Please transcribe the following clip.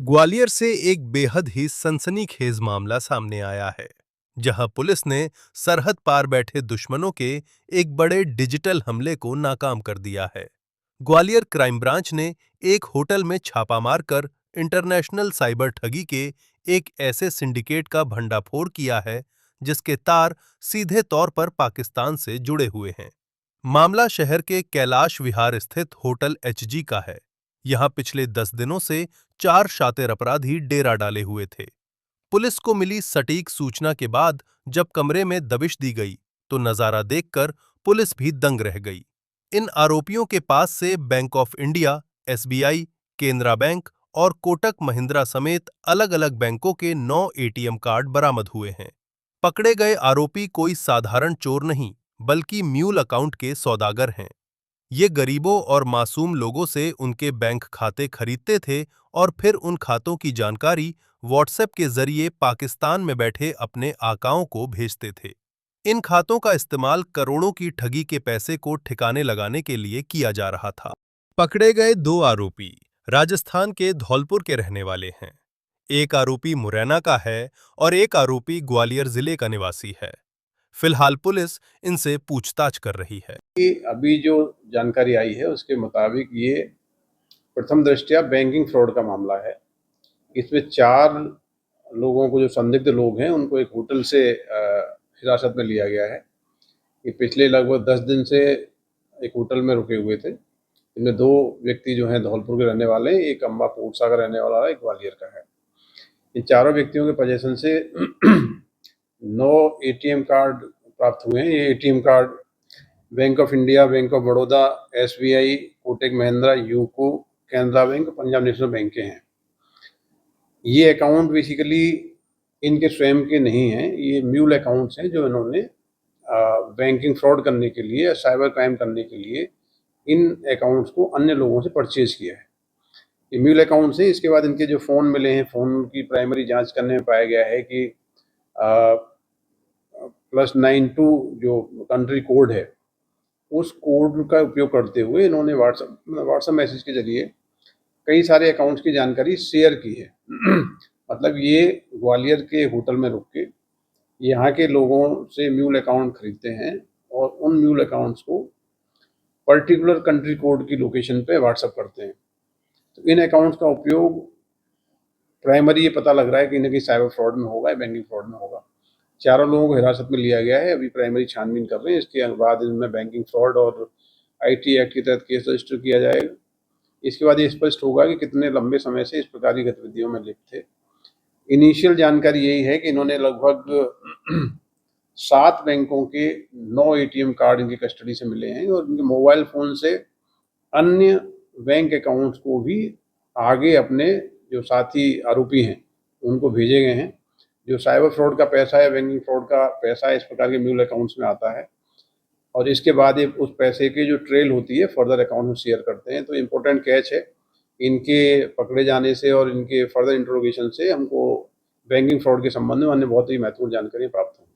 ग्वालियर से एक बेहद ही सनसनीखेज मामला सामने आया है, जहां पुलिस ने सरहद पार बैठे दुश्मनों के एक बड़े डिजिटल हमले को नाकाम कर दिया है। ग्वालियर क्राइम ब्रांच ने एक होटल में छापा मारकर इंटरनेशनल साइबर ठगी के एक ऐसे सिंडिकेट का भंडाफोड़ किया है, जिसके तार सीधे तौर पर पाकिस्तान से जुड़े हुए हैं। मामला शहर के कैलाश विहार स्थित होटल एचजी का है। यहां पिछले 10 दिनों से 4 शातिर अपराधी डेरा डाले हुए थे। पुलिस को मिली सटीक सूचना के बाद जब कमरे में दबिश दी गई, तो नजारा देखकर पुलिस भी दंग रह गई। इन आरोपियों के पास से bank of India, SBI, Canara bank और कोटक महिंद्रा समेत अलग-अलग बैंकों के 9 एटीएम कार्ड बरामद हुए हैं। पकड़े गए आरोपी कोई साधारण चोर नहीं, बल्कि म्यूल अकाउंट के सौदागर हैं। ये गरीबों और मासूम लोगों से उनके बैंक खाते खरीदते थे और फिर उन खातों की जानकारी व्हाट्सएप के जरिए पाकिस्तान में बैठे अपने आकाओं को भेजते थे। इन खातों का इस्तेमाल करोड़ों की ठगी के पैसे को ठिकाने लगाने के लिए किया जा रहा था। पकड़े गए 2 आरोपी राजस्थान के धौलपुर के रहने वाले हैं। एक आरोपी मुरैना का है और एक आरोपी ग्वालियर जिले का निवासी है। फिलहाल पुलिस इनसे पूछताछ कर रही है। कि अभी जो जानकारी आई है उसके मुताबिक ये प्रथम दृष्टया बैंकिंग फ्रॉड का मामला है। इसमें 4 लोगों को, जो संदिग्ध लोग हैं, उनको एक होटल से हिरासत में लिया गया है। ये पिछले लगभग 10 दिन से एक होटल में रुके हुए थे। इनमें 2 व्यक्ति जो हैं धौलपुर के रहने वाले हैं, एक अम्बा पोटसा का रहने वाला है, एक ग्वालियर का है। इन चारों व्यक्तियों के पोजीशन से 9 एटीएम कार्ड प्राप्त हुए हैं। ये ATM card bank of India, bank of Baroda, SBI, Kotak Mahindra, UCO, Canara bank, Punjab national bank के हैं। ये अकाउंट बेसिकली इनके स्वयं के नहीं हैं, ये म्यूल अकाउंट्स हैं जो इन्होंने बैंकिंग फ्रॉड करने के लिए, साइबर क्राइम करने के लिए इन अकाउंट्स को अन्य लोगों से परचेज किया है। ये म्यूल अकाउंट्स हैं। इसके बाद इनके जो फ़ोन मिले हैं, फ़ोन की प्राइमरी जांच करने में पाया गया है कि +92 जो कंट्री कोड है, उस कोड का उपयोग करते हुए इन्होंने व्हाट्सएप मैसेज के जरिए कई सारे अकाउंट्स की जानकारी शेयर की है। मतलब ये ग्वालियर के होटल में रुक के यहाँ के लोगों से म्यूल अकाउंट खरीदते हैं और उन म्यूल अकाउंट्स को पर्टिकुलर कंट्री कोड की लोकेशन पे व्हाट्सएप करते हैं। तो इन अकाउंट्स का उपयोग प्राइमरी ये पता लग रहा है कि इनकी साइबर फ्रॉड में होगा या बैंकिंग फ्रॉड में होगा। चारों लोगों को हिरासत में लिया गया है। अभी प्राइमरी छानबीन कर रहे हैं। इसके बाद इनमें बैंकिंग फ्रॉड और आईटी एक्ट के तहत केस रजिस्टर किया जाएगा। इसके बाद ये स्पष्ट होगा कि कितने लंबे समय से इस प्रकार की गतिविधियों में लिप्त थे। इनिशियल जानकारी यही है कि इन्होंने लगभग 7 बैंकों के 9 एटीएम कार्ड इनकी कस्टडी से मिले हैं और इनके मोबाइल फ़ोन से अन्य बैंक अकाउंट्स को भी आगे अपने जो साथी आरोपी हैं उनको भेजे गए हैं। जो साइबर फ्रॉड का पैसा है, बैंकिंग फ्रॉड का पैसा इस प्रकार के म्यूल अकाउंट्स में आता है और इसके बाद ये उस पैसे की जो ट्रेल होती है फर्दर अकाउंट में शेयर करते हैं। तो इम्पोर्टेंट कैच है, इनके पकड़े जाने से और इनके फर्दर इंट्रोगेशन से हमको बैंकिंग फ्रॉड के संबंध में अन्य बहुत ही महत्वपूर्ण जानकारी प्राप्त हुई।